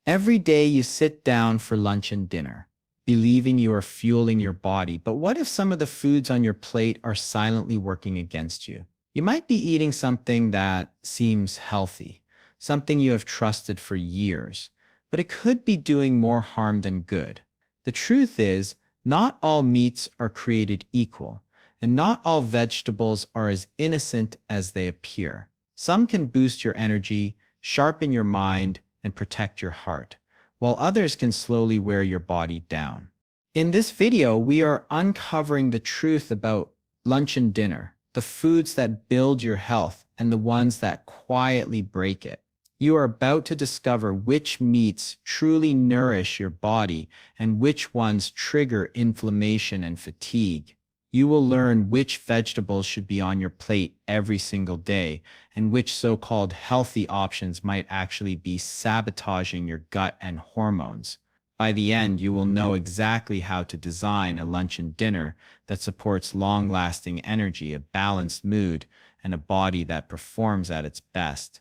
Every day you sit down for lunch and dinner, believing you are fueling your body. But what if some of the foods on your plate are silently working against you? You might be eating something that seems healthy, something you have trusted for years, but it could be doing more harm than good. The truth is, not all meats are created equal, and not all vegetables are as innocent as they appear. Some can boost your energy, sharpen your mind, and protect your heart, while others can slowly wear your body down. In this video, we are uncovering the truth about lunch and dinner, the foods that build your health and the ones that quietly break it. You are about to discover which meats truly nourish your body and which ones trigger inflammation and fatigue. You will learn which vegetables should be on your plate every single day and which so-called healthy options might actually be sabotaging your gut and hormones. By the end, you will know exactly how to design a lunch and dinner that supports long-lasting energy, a balanced mood, and a body that performs at its best.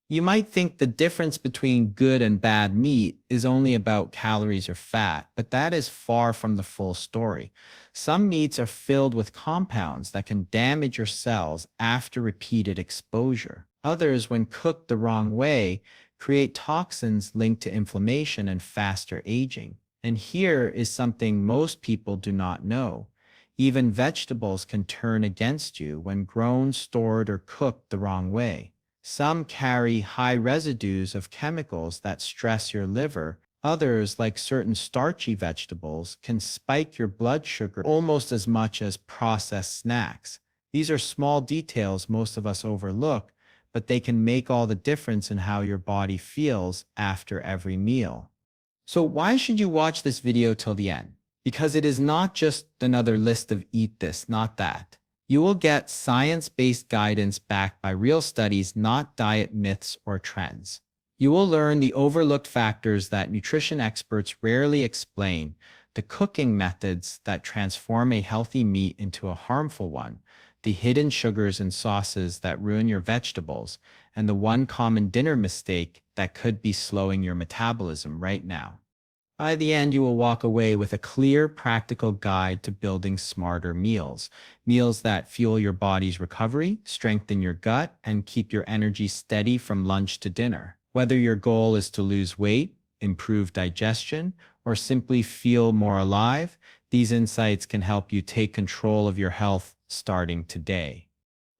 You might think the difference between good and bad meat is only about calories or fat, but that is far from the full story. Some meats are filled with compounds that can damage your cells after repeated exposure. Others, when cooked the wrong way, create toxins linked to inflammation and faster aging. And here is something most people do not know. Even vegetables can turn against you when grown, stored, or cooked the wrong way. Some carry high residues of chemicals that stress your liver. Others, like certain starchy vegetables, can spike your blood sugar almost as much as processed snacks. These are small details most of us overlook, but they can make all the difference in how your body feels after every meal. So why should you watch this video till the end? Because it is not just another list of eat this, not that. You will get science-based guidance backed by real studies, not diet myths or trends. You will learn the overlooked factors that nutrition experts rarely explain, the cooking methods that transform a healthy meat into a harmful one, the hidden sugars and sauces that ruin your vegetables, and the one common dinner mistake that could be slowing your metabolism right now. By the end, you will walk away with a clear, practical guide to building smarter meals. Meals that fuel your body's recovery, strengthen your gut, and keep your energy steady from lunch to dinner. Whether your goal is to lose weight, improve digestion, or simply feel more alive, these insights can help you take control of your health starting today.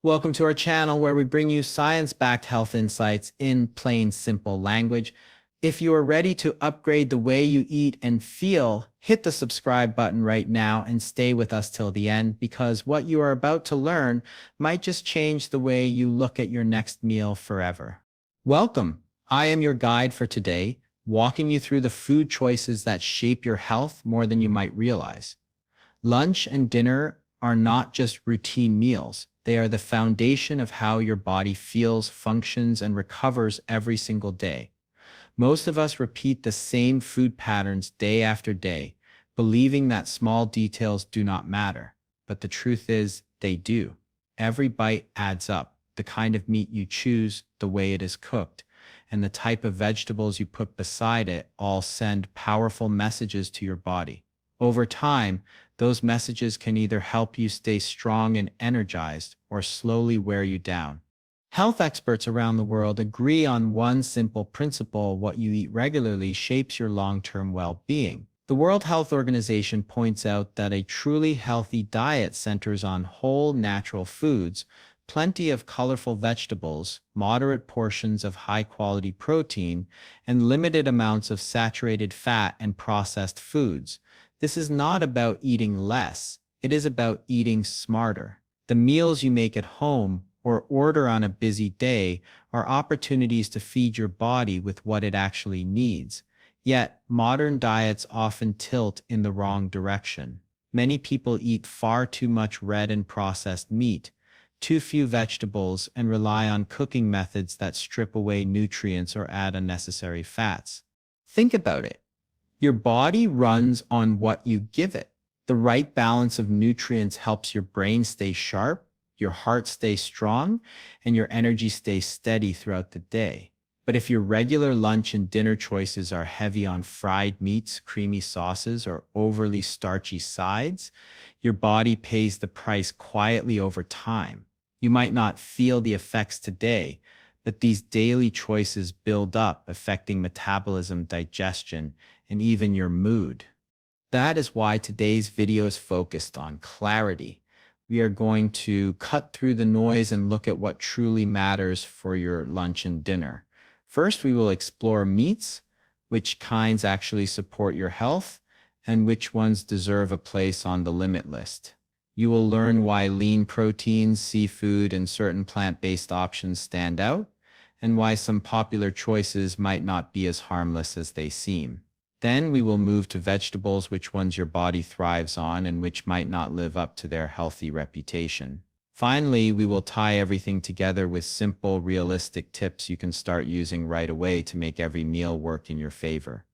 Welcome to our channel where we bring you science-backed health insights in plain, simple language. If you are ready to upgrade the way you eat and feel, hit the subscribe button right now and stay with us till the end, because what you are about to learn might just change the way you look at your next meal forever. Welcome. I am your guide for today, walking you through the food choices that shape your health more than you might realize. Lunch and dinner are not just routine meals. They are the foundation of how your body feels, functions, and recovers every single day. Most of us repeat the same food patterns day after day, believing that small details do not matter. But the truth is, they do. Every bite adds up. The kind of meat you choose, the way it is cooked, and the type of vegetables you put beside it all send powerful messages to your body. Over time, those messages can either help you stay strong and energized or slowly wear you down. Health experts around the world agree on one simple principle: what you eat regularly shapes your long-term well-being. The World Health Organization points out that a truly healthy diet centers on whole, natural foods, plenty of colorful vegetables, moderate portions of high-quality protein, and limited amounts of saturated fat and processed foods. This is not about eating less. It is about eating smarter. The meals you make at home or order on a busy day are opportunities to feed your body with what it actually needs. Yet, modern diets often tilt in the wrong direction. Many people eat far too much red and processed meat, too few vegetables, and rely on cooking methods that strip away nutrients or add unnecessary fats. Think about it. Your body runs on what you give it. The right balance of nutrients helps your brain stay sharp, your heart stays strong, and your energy stays steady throughout the day. But if your regular lunch and dinner choices are heavy on fried meats, creamy sauces, or overly starchy sides, your body pays the price quietly over time. You might not feel the effects today, but these daily choices build up, affecting metabolism, digestion, and even your mood. That is why today's video is focused on clarity. We are going to cut through the noise and look at what truly matters for your lunch and dinner. First, we will explore meats, which kinds actually support your health, and which ones deserve a place on the limit list. You will learn why lean proteins, seafood, and certain plant-based options stand out, and why some popular choices might not be as harmless as they seem. Then we will move to vegetables, which ones your body thrives on and which might not live up to their healthy reputation. Finally, we will tie everything together with simple, realistic tips you can start using right away to make every meal work in your favor.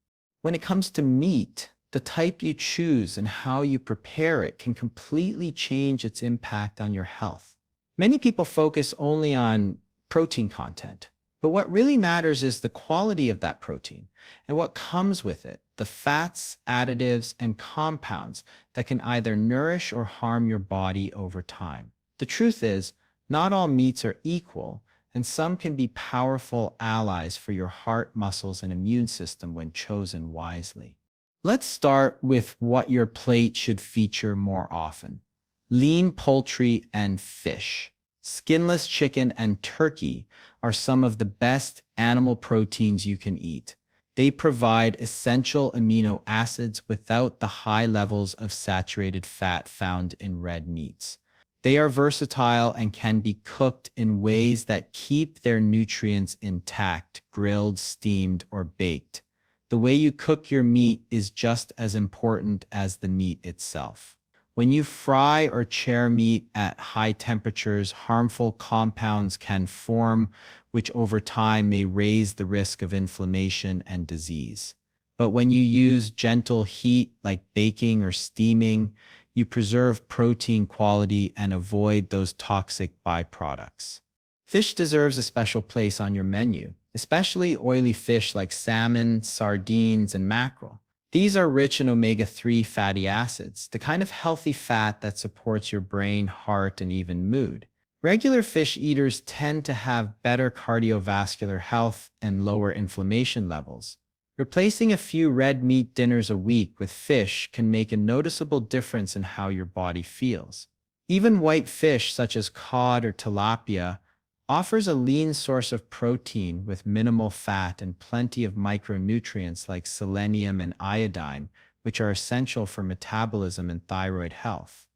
When it comes to meat, the type you choose and how you prepare it can completely change its impact on your health. Many people focus only on protein content, but what really matters is the quality of that protein and what comes with it, the fats, additives, and compounds that can either nourish or harm your body over time. The truth is, not all meats are equal, and some can be powerful allies for your heart, muscles, and immune system when chosen wisely. Let's start with what your plate should feature more often. Lean poultry and fish. Skinless chicken and turkey are some of the best animal proteins you can eat. They provide essential amino acids without the high levels of saturated fat found in red meats. They are versatile and can be cooked in ways that keep their nutrients intact, grilled, steamed, or baked. The way you cook your meat is just as important as the meat itself. When you fry or char meat at high temperatures, harmful compounds can form, which over time may raise the risk of inflammation and disease. But when you use gentle heat like baking or steaming, you preserve protein quality and avoid those toxic byproducts. Fish deserves a special place on your menu, especially oily fish like salmon, sardines, and mackerel. These are rich in omega-3 fatty acids, the kind of healthy fat that supports your brain, heart, and even mood. Regular fish eaters tend to have better cardiovascular health and lower inflammation levels. Replacing a few red meat dinners a week with fish can make a noticeable difference in how your body feels. Even white fish, such as cod or tilapia, offers a lean source of protein with minimal fat and plenty of micronutrients like selenium and iodine, which are essential for metabolism and thyroid health.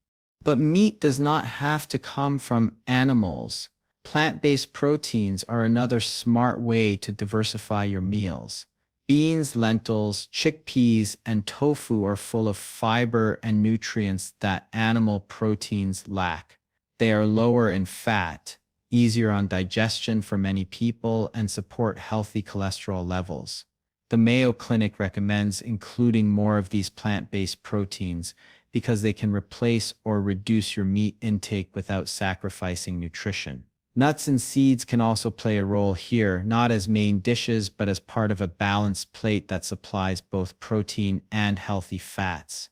But meat does not have to come from animals. Plant-based proteins are another smart way to diversify your meals. Beans, lentils, chickpeas, and tofu are full of fiber and nutrients that animal proteins lack. They are lower in fat, easier on digestion for many people, and support healthy cholesterol levels. The Mayo Clinic recommends including more of these plant-based proteins because they can replace or reduce your meat intake without sacrificing nutrition. Nuts and seeds can also play a role here, not as main dishes, but as part of a balanced plate that supplies both protein and healthy fats.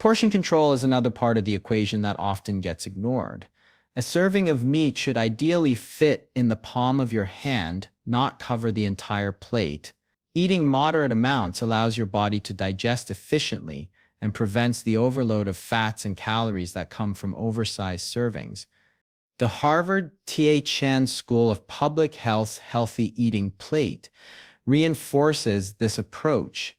Portion control is another part of the equation that often gets ignored. A serving of meat should ideally fit in the palm of your hand, not cover the entire plate. Eating moderate amounts allows your body to digest efficiently and prevents the overload of fats and calories that come from oversized servings. The Harvard T.A. Chan School of Public Health's Healthy Eating Plate reinforces this approach.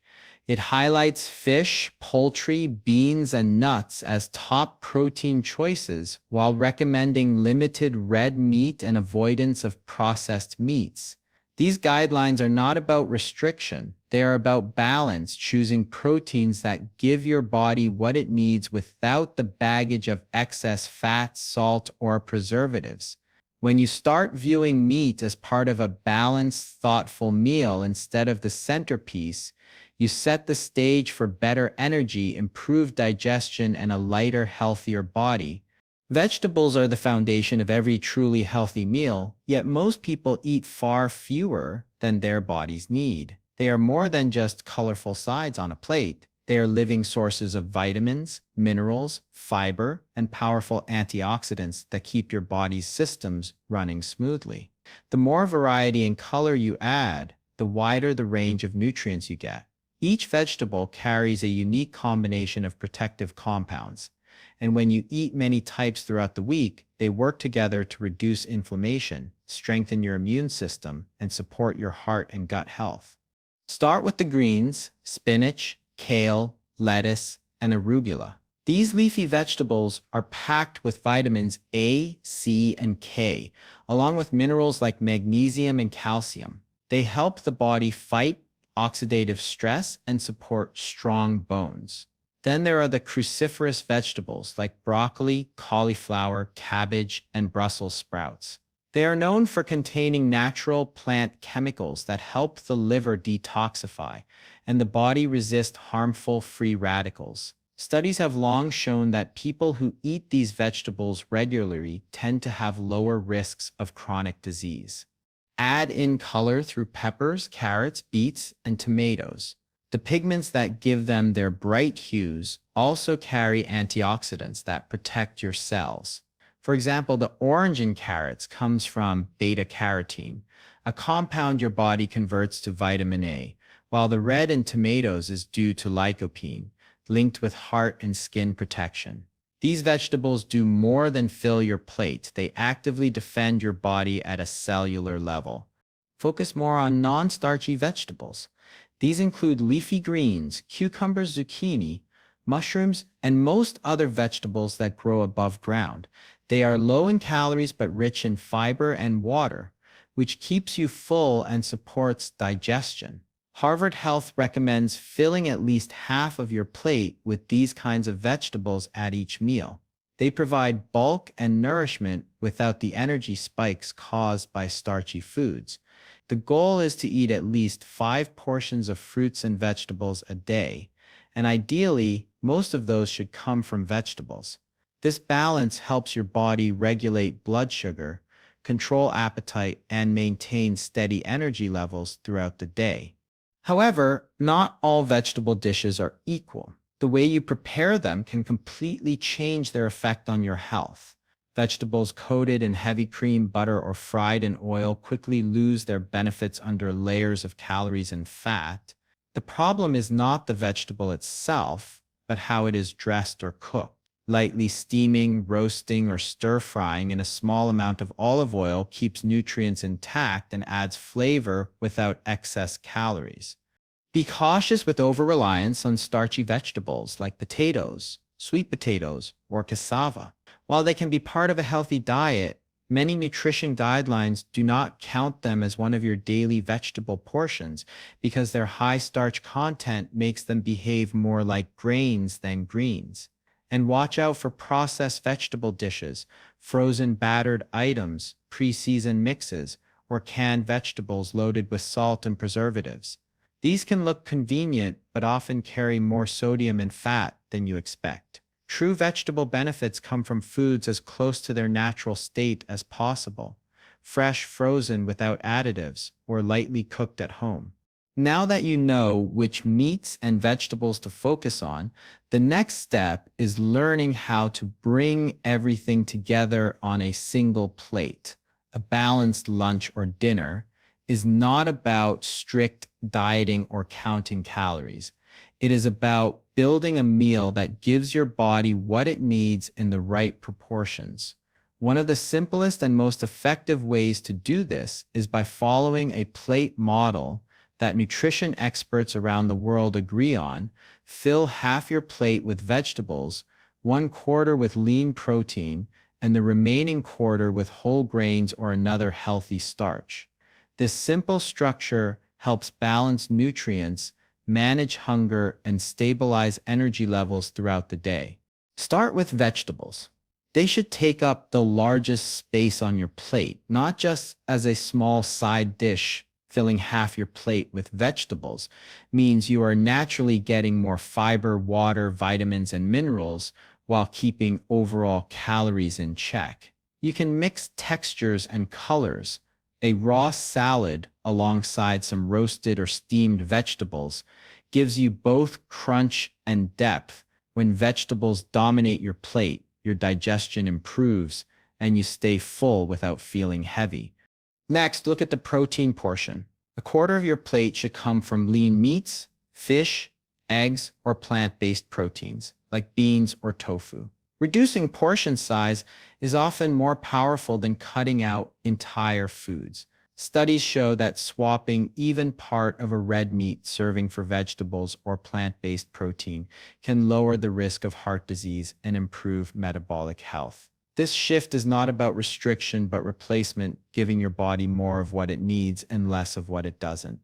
It highlights fish, poultry, beans, and nuts as top protein choices while recommending limited red meat and avoidance of processed meats. These guidelines are not about restriction. They are about balance, choosing proteins that give your body what it needs without the baggage of excess fat, salt, or preservatives. When you start viewing meat as part of a balanced, thoughtful meal instead of the centerpiece, you set the stage for better energy, improved digestion, and a lighter, healthier body. Vegetables are the foundation of every truly healthy meal, yet most people eat far fewer than their bodies need. They are more than just colorful sides on a plate. They are living sources of vitamins, minerals, fiber, and powerful antioxidants that keep your body's systems running smoothly. The more variety and color you add, the wider the range of nutrients you get. Each vegetable carries a unique combination of protective compounds, and when you eat many types throughout the week, they work together to reduce inflammation, strengthen your immune system, and support your heart and gut health. Start with the greens: spinach, kale, lettuce, and arugula. These leafy vegetables are packed with vitamins A, C, and K, along with minerals like magnesium and calcium. They help the body fight oxidative stress and support strong bones. Then there are the cruciferous vegetables like broccoli, cauliflower, cabbage, and Brussels sprouts. They are known for containing natural plant chemicals that help the liver detoxify and the body resist harmful free radicals. Studies have long shown that people who eat these vegetables regularly tend to have lower risks of chronic disease. Add in color through peppers, carrots, beets, and tomatoes. The pigments that give them their bright hues also carry antioxidants that protect your cells. For example, the orange in carrots comes from beta-carotene, a compound your body converts to vitamin A, while the red in tomatoes is due to lycopene, linked with heart and skin protection. These vegetables do more than fill your plate. They actively defend your body at a cellular level. Focus more on non-starchy vegetables. These include leafy greens, cucumbers, zucchini, mushrooms, and most other vegetables that grow above ground. They are low in calories but rich in fiber and water, which keeps you full and supports digestion. Harvard Health recommends filling at least half of your plate with these kinds of vegetables at each meal. They provide bulk and nourishment without the energy spikes caused by starchy foods. The goal is to eat at least 5 portions of fruits and vegetables a day, and ideally, most of those should come from vegetables. This balance helps your body regulate blood sugar, control appetite, and maintain steady energy levels throughout the day. However, not all vegetable dishes are equal. The way you prepare them can completely change their effect on your health. Vegetables coated in heavy cream, butter, or fried in oil quickly lose their benefits under layers of calories and fat. The problem is not the vegetable itself, but how it is dressed or cooked. Lightly steaming, roasting, or stir-frying in a small amount of olive oil keeps nutrients intact and adds flavor without excess calories. Be cautious with over-reliance on starchy vegetables like potatoes, sweet potatoes, or cassava. While they can be part of a healthy diet, many nutrition guidelines do not count them as one of your daily vegetable portions because their high starch content makes them behave more like grains than greens. And watch out for processed vegetable dishes, frozen battered items, pre-seasoned mixes, or canned vegetables loaded with salt and preservatives. These can look convenient, but often carry more sodium and fat than you expect. True vegetable benefits come from foods as close to their natural state as possible, fresh, frozen without additives, or lightly cooked at home. Now that you know which meats and vegetables to focus on, the next step is learning how to bring everything together on a single plate. A balanced lunch or dinner is not about strict dieting or counting calories. It is about building a meal that gives your body what it needs in the right proportions. One of the simplest and most effective ways to do this is by following a plate model that nutrition experts around the world agree on. Fill half your plate with vegetables, 1/4 with lean protein, and the remaining quarter with whole grains or another healthy starch. This simple structure helps balance nutrients, manage hunger, and stabilize energy levels throughout the day. Start with vegetables. They should take up the largest space on your plate, not just as a small side dish. Filling half your plate with vegetables means you are naturally getting more fiber, water, vitamins, and minerals while keeping overall calories in check. You can mix textures and colors. A raw salad alongside some roasted or steamed vegetables gives you both crunch and depth. When vegetables dominate your plate, your digestion improves and you stay full without feeling heavy. Next, look at the protein portion. A quarter of your plate should come from lean meats, fish, eggs, or plant-based proteins, like beans or tofu. Reducing portion size is often more powerful than cutting out entire foods. Studies show that swapping even part of a red meat serving for vegetables or plant-based protein can lower the risk of heart disease and improve metabolic health. This shift is not about restriction but replacement, giving your body more of what it needs and less of what it doesn't.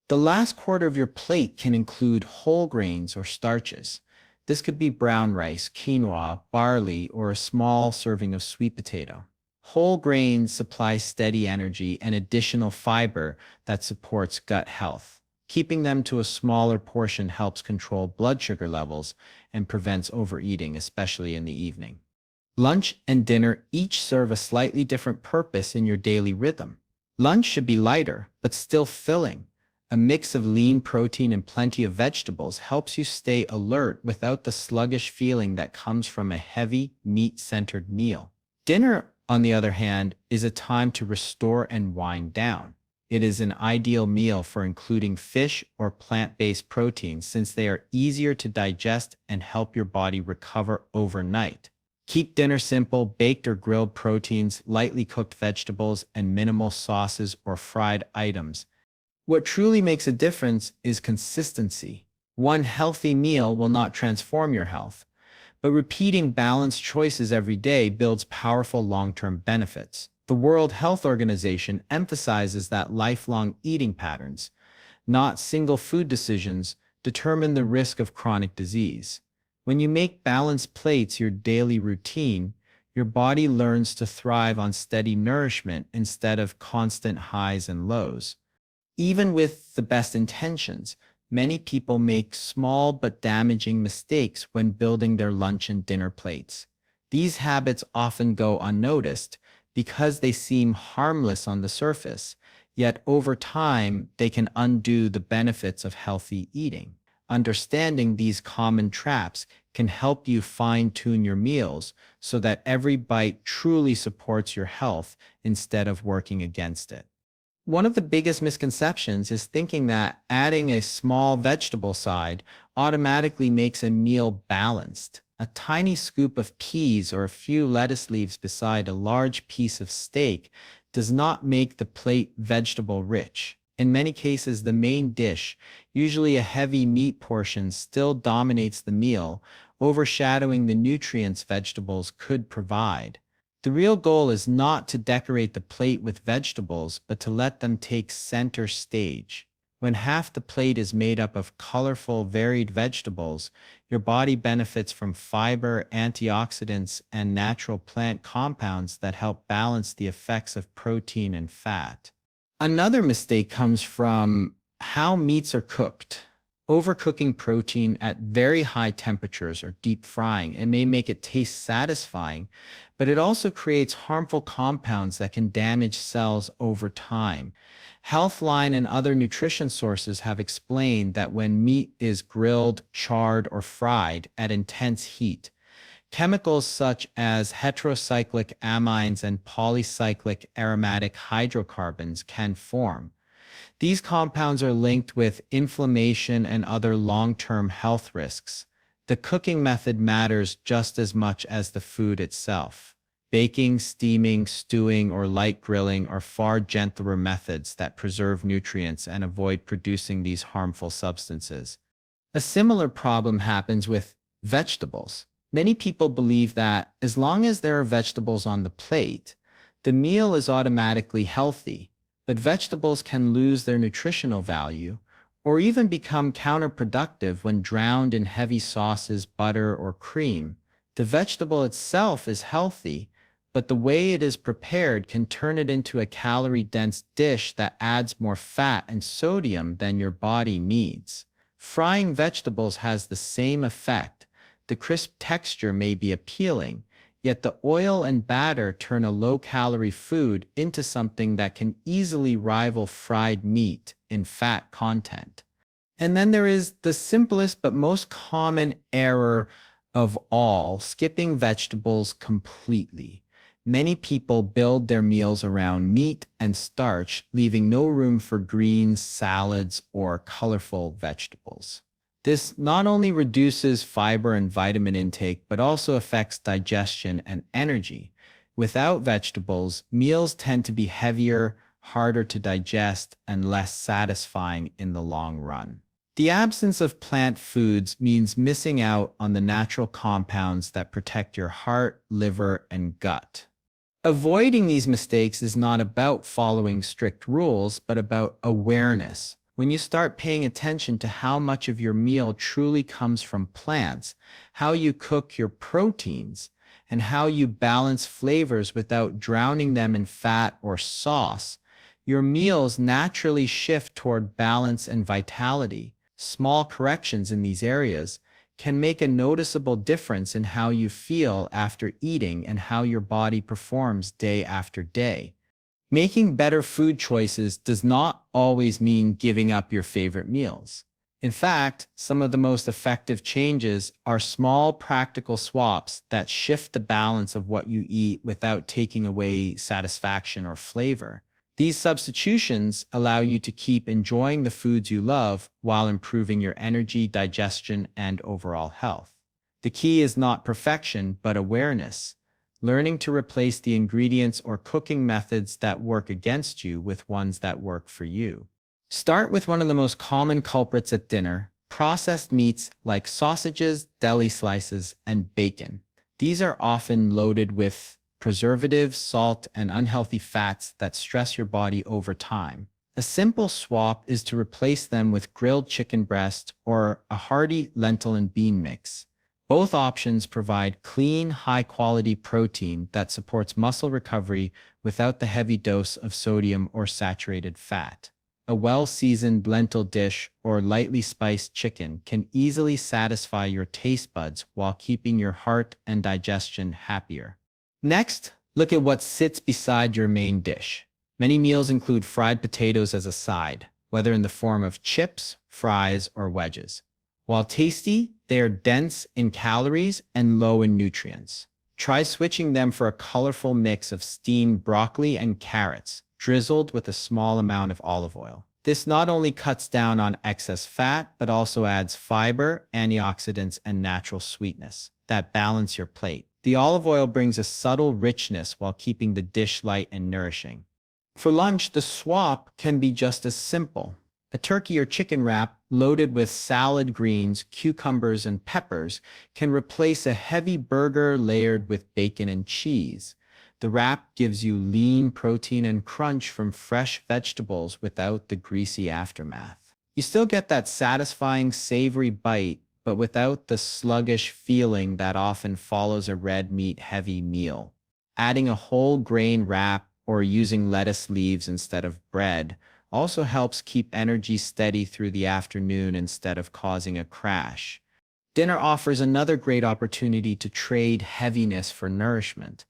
The last quarter of your plate can include whole grains or starches. This could be brown rice, quinoa, barley, or a small serving of sweet potato. Whole grains supply steady energy and additional fiber that supports gut health. Keeping them to a smaller portion helps control blood sugar levels and prevents overeating, especially in the evening. Lunch and dinner each serve a slightly different purpose in your daily rhythm. Lunch should be lighter, but still filling. A mix of lean protein and plenty of vegetables helps you stay alert without the sluggish feeling that comes from a heavy, meat-centered meal. Dinner, on the other hand, is a time to restore and wind down. It is an ideal meal for including fish or plant-based proteins since they are easier to digest and help your body recover overnight. Keep dinner simple: baked or grilled proteins, lightly cooked vegetables, and minimal sauces or fried items. What truly makes a difference is consistency. One healthy meal will not transform your health, but repeating balanced choices every day builds powerful long-term benefits. The World Health Organization emphasizes that lifelong eating patterns, not single food decisions, determine the risk of chronic disease. When you make balanced plates your daily routine, your body learns to thrive on steady nourishment instead of constant highs and lows. Even with the best intentions, many people make small but damaging mistakes when building their lunch and dinner plates. These habits often go unnoticed because they seem harmless on the surface, yet over time they can undo the benefits of healthy eating. Understanding these common traps can help you fine-tune your meals so that every bite truly supports your health instead of working against it. One of the biggest misconceptions is thinking that adding a small vegetable side automatically makes a meal balanced. A tiny scoop of peas or a few lettuce leaves beside a large piece of steak does not make the plate vegetable rich. In many cases, the main dish, usually a heavy meat portion, still dominates the meal, overshadowing the nutrients vegetables could provide. The real goal is not to decorate the plate with vegetables, but to let them take center stage. When half the plate is made up of colorful, varied vegetables, your body benefits from fiber, antioxidants, and natural plant compounds that help balance the effects of protein and fat. Another mistake comes from how meats are cooked. Overcooking protein at very high temperatures or deep frying, it may make it taste satisfying, but it also creates harmful compounds that can damage cells over time. Healthline and other nutrition sources have explained that when meat is grilled, charred, or fried at intense heat, chemicals such as heterocyclic amines and polycyclic aromatic hydrocarbons can form. These compounds are linked with inflammation and other long-term health risks. The cooking method matters just as much as the food itself. Baking, steaming, stewing, or light grilling are far gentler methods that preserve nutrients and avoid producing these harmful substances. A similar problem happens with vegetables. Many people believe that as long as there are vegetables on the plate, the meal is automatically healthy, but vegetables can lose their nutritional value or even become counterproductive when drowned in heavy sauces, butter, or cream. The vegetable itself is healthy, but the way it is prepared can turn it into a calorie-dense dish that adds more fat and sodium than your body needs. Frying vegetables has the same effect. The crisp texture may be appealing, yet the oil and batter turn a low-calorie food into something that can easily rival fried meat in fat content. And then there is the simplest but most common error of all, skipping vegetables completely. Many people build their meals around meat and starch, leaving no room for greens, salads, or colorful vegetables. This not only reduces fiber and vitamin intake, but also affects digestion and energy. Without vegetables, meals tend to be heavier, harder to digest, and less satisfying in the long run. The absence of plant foods means missing out on the natural compounds that protect your heart, liver, and gut. Avoiding these mistakes is not about following strict rules, but about awareness. When you start paying attention to how much of your meal truly comes from plants, how you cook your proteins, and how you balance flavors without drowning them in fat or sauce, your meals naturally shift toward balance and vitality. Small corrections in these areas can make a noticeable difference in how you feel after eating and how your body performs day after day. Making better food choices does not always mean giving up your favorite meals. In fact, some of the most effective changes are small, practical swaps that shift the balance of what you eat without taking away satisfaction or flavor. These substitutions allow you to keep enjoying the foods you love while improving your energy, digestion, and overall health. The key is not perfection, but awareness. Learning to replace the ingredients or cooking methods that work against you with ones that work for you. Start with one of the most common culprits at dinner: processed meats like sausages, deli slices, and bacon. These are often loaded with preservatives, salt, and unhealthy fats that stress your body over time. A simple swap is to replace them with grilled chicken breast or a hearty lentil and bean mix. Both options provide clean, high-quality protein that supports muscle recovery without the heavy dose of sodium or saturated fat. A well-seasoned lentil dish or lightly spiced chicken can easily satisfy your taste buds while keeping your heart and digestion happier. Next, look at what sits beside your main dish. Many meals include fried potatoes as a side, whether in the form of chips, fries, or wedges. While tasty, they are dense in calories and low in nutrients. Try switching them for a colorful mix of steamed broccoli and carrots, drizzled with a small amount of olive oil. This not only cuts down on excess fat, but also adds fiber, antioxidants, and natural sweetness that balance your plate. The olive oil brings a subtle richness while keeping the dish light and nourishing. For lunch, the swap can be just as simple. A turkey or chicken wrap loaded with salad greens, cucumbers, and peppers can replace a heavy burger layered with bacon and cheese. The wrap gives you lean protein and crunch from fresh vegetables without the greasy aftermath. You still get that satisfying, savory bite, but without the sluggish feeling that often follows a red meat-heavy meal. Adding a whole grain wrap or using lettuce leaves instead of bread also helps keep energy steady through the afternoon instead of causing a crash. Dinner offers another great opportunity to trade heaviness for nourishment.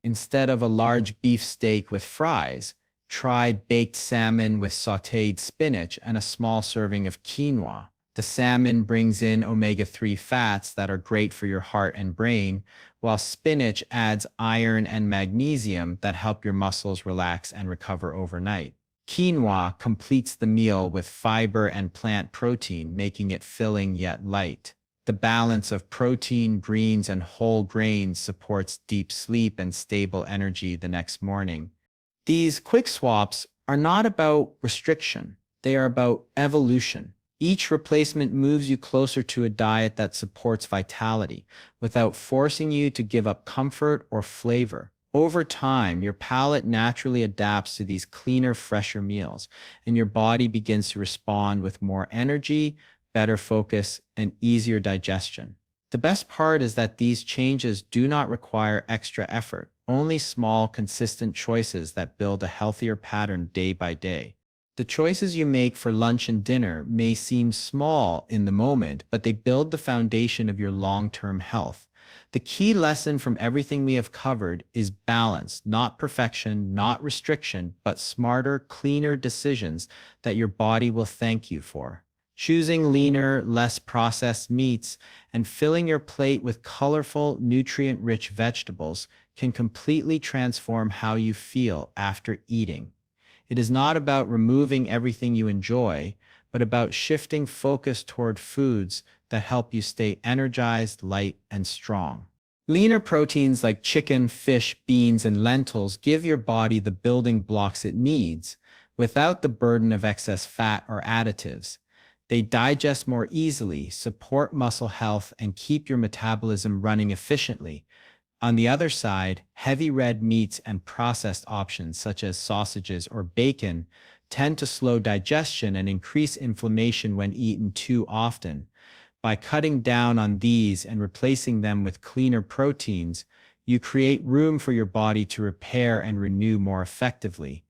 Instead of a large beef steak with fries, try baked salmon with sautéed spinach and a small serving of quinoa. The salmon brings in omega-3 fats that are great for your heart and brain, while spinach adds iron and magnesium that help your muscles relax and recover overnight. Quinoa completes the meal with fiber and plant protein, making it filling yet light. The balance of protein, greens, and whole grains supports deep sleep and stable energy the next morning. These quick swaps are not about restriction. They are about evolution. Each replacement moves you closer to a diet that supports vitality without forcing you to give up comfort or flavor. Over time, your palate naturally adapts to these cleaner, fresher meals, and your body begins to respond with more energy, better focus, and easier digestion. The best part is that these changes do not require extra effort, only small, consistent choices that build a healthier pattern day by day. The choices you make for lunch and dinner may seem small in the moment, but they build the foundation of your long-term health. The key lesson from everything we have covered is balance, not perfection, not restriction, but smarter, cleaner decisions that your body will thank you for. Choosing leaner, less processed meats and filling your plate with colorful, nutrient-rich vegetables can completely transform how you feel after eating. It is not about removing everything you enjoy, but about shifting focus toward foods that help you stay energized, light, and strong. Leaner proteins like chicken, fish, beans, and lentils give your body the building blocks it needs without the burden of excess fat or additives. They digest more easily, support muscle health, and keep your metabolism running efficiently. On the other side, heavy red meats and processed options such as sausages or bacon tend to slow digestion and increase inflammation when eaten too often. By cutting down on these and replacing them with cleaner proteins, you create room for your body to repair and renew more effectively.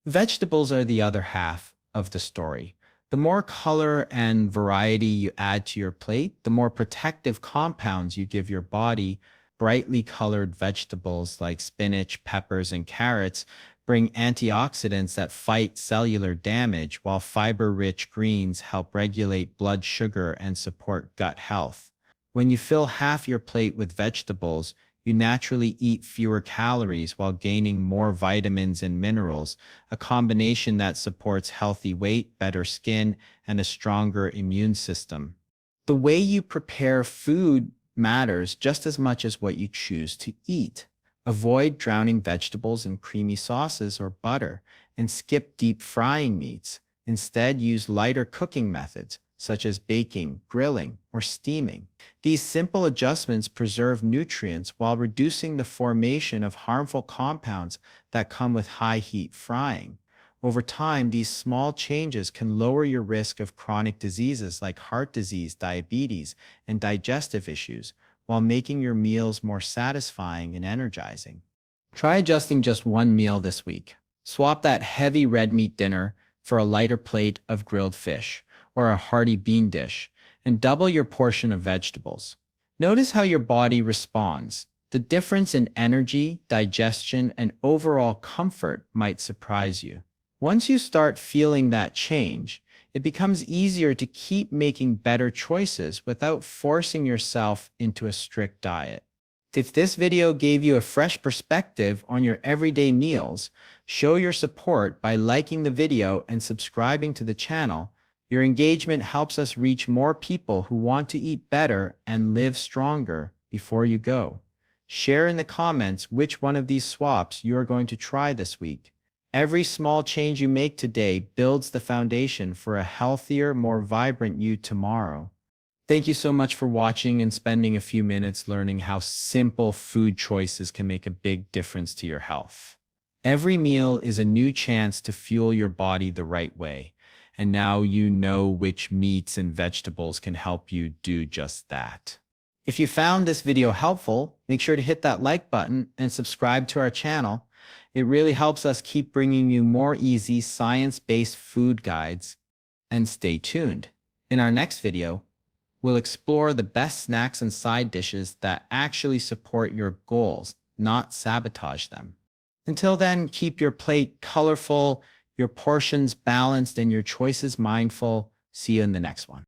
Vegetables are the other half of the story. The more color and variety you add to your plate, the more protective compounds you give your body. Brightly colored vegetables like spinach, peppers, and carrots bring antioxidants that fight cellular damage, while fiber-rich greens help regulate blood sugar and support gut health. When you fill half your plate with vegetables, you naturally eat fewer calories while gaining more vitamins and minerals, a combination that supports healthy weight, better skin, and a stronger immune system. The way you prepare food matters just as much as what you choose to eat. Avoid drowning vegetables in creamy sauces or butter, and skip deep frying meats. Instead, use lighter cooking methods, such as baking, grilling, or steaming. These simple adjustments preserve nutrients while reducing the formation of harmful compounds that come with high heat frying. Over time, these small changes can lower your risk of chronic diseases like heart disease, diabetes, and digestive issues, while making your meals more satisfying and energizing. Try adjusting just one meal this week. Swap that heavy red meat dinner for a lighter plate of grilled fish or a hearty bean dish, and double your portion of vegetables. Notice how your body responds. The difference in energy, digestion, and overall comfort might surprise you. Once you start feeling that change, it becomes easier to keep making better choices without forcing yourself into a strict diet. If this video gave you a fresh perspective on your everyday meals, show your support by liking the video and subscribing to the channel. Your engagement helps us reach more people who want to eat better and live stronger. Before you go, share in the comments which one of these swaps you are going to try this week. Every small change you make today builds the foundation for a healthier, more vibrant you tomorrow. Thank you so much for watching and spending a few minutes learning how simple food choices can make a big difference to your health. Every meal is a new chance to fuel your body the right way, and now you know which meats and vegetables can help you do just that. If you found this video helpful, make sure to hit that like button and subscribe to our channel. It really helps us keep bringing you more easy, science-based food guides. And stay tuned. In our next video, we'll explore the best snacks and side dishes that actually support your goals, not sabotage them. Until then, keep your plate colorful, your portions balanced, and your choices mindful. See you in the next one.